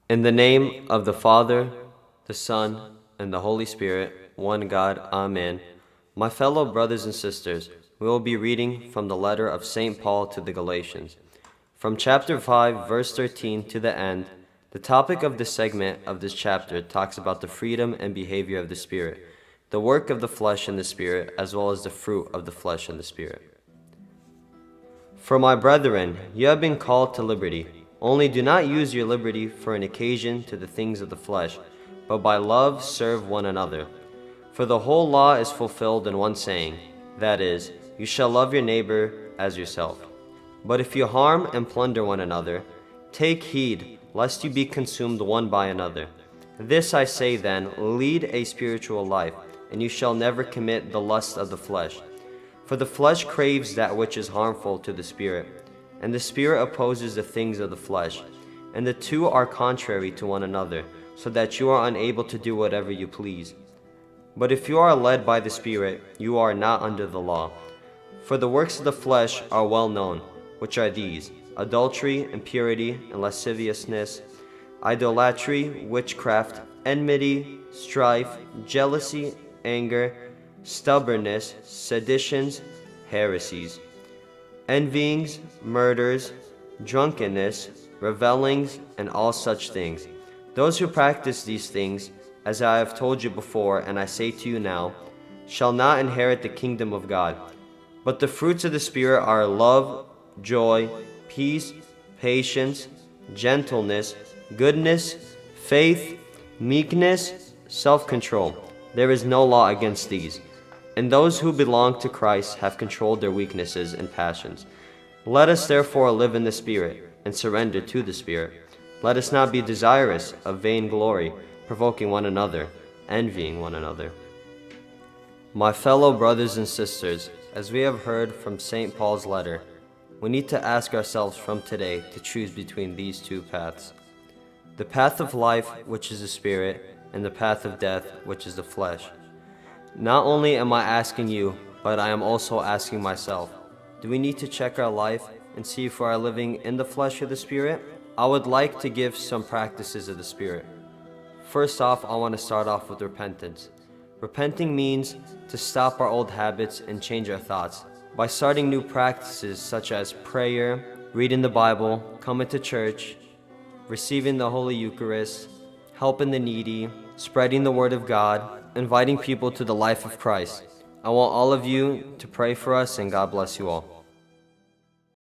In the name of the Father, the Son, and the Holy Spirit, one God, Amen. My fellow brothers and sisters, we will be reading from the letter of St. Paul to the Galatians. From chapter 5, verse 13 to the end, the topic of this segment of this chapter talks about the freedom and behavior of the Spirit, the work of the flesh and the Spirit, as well as the fruit of the flesh and the Spirit. For my brethren, you have been called to liberty. Only do not use your liberty for an occasion to the things of the flesh, but by love serve one another. For the whole law is fulfilled in one saying, that is, you shall love your neighbor as yourself. But if you harm and plunder one another, take heed lest you be consumed one by another. This I say then, lead a spiritual life, and you shall never commit the lust of the flesh. For the flesh craves that which is harmful to the Spirit, and the Spirit opposes the things of the flesh, and the two are contrary to one another, so that you are unable to do whatever you please. But if you are led by the Spirit, you are not under the law. For the works of the flesh are well known, which are these: adultery, impurity, and lasciviousness, idolatry, witchcraft, enmity, strife, jealousy, anger, stubbornness, seditions, heresies, envyings, murders, drunkenness, revellings, and all such things. Those who practice these things, as I have told you before, and I say to you now, shall not inherit the kingdom of God. But the fruits of the Spirit are love, joy, peace, patience, gentleness, goodness, faith, meekness, self-control. There is no law against these. And those who belong to Christ have controlled their weaknesses and passions. Let us therefore live in the Spirit, and surrender to the Spirit. Let us not be desirous of vain glory, provoking one another, envying one another. My fellow brothers and sisters, as we have heard from St. Paul's letter, we need to ask ourselves from today to choose between these two paths: the path of life, which is the Spirit, and the path of death, which is the flesh. Not only am I asking you, but I am also asking myself, do we need to check our life and see if we are living in the flesh or the Spirit? I would like to give some practices of the Spirit. First off, I want to start off with repentance. Repenting means to stop our old habits and change our thoughts by starting new practices such as prayer, reading the Bible, coming to church, receiving the Holy Eucharist, helping the needy, spreading the Word of God, inviting people to the life of Christ. I want all of you to pray for us, and God bless you all.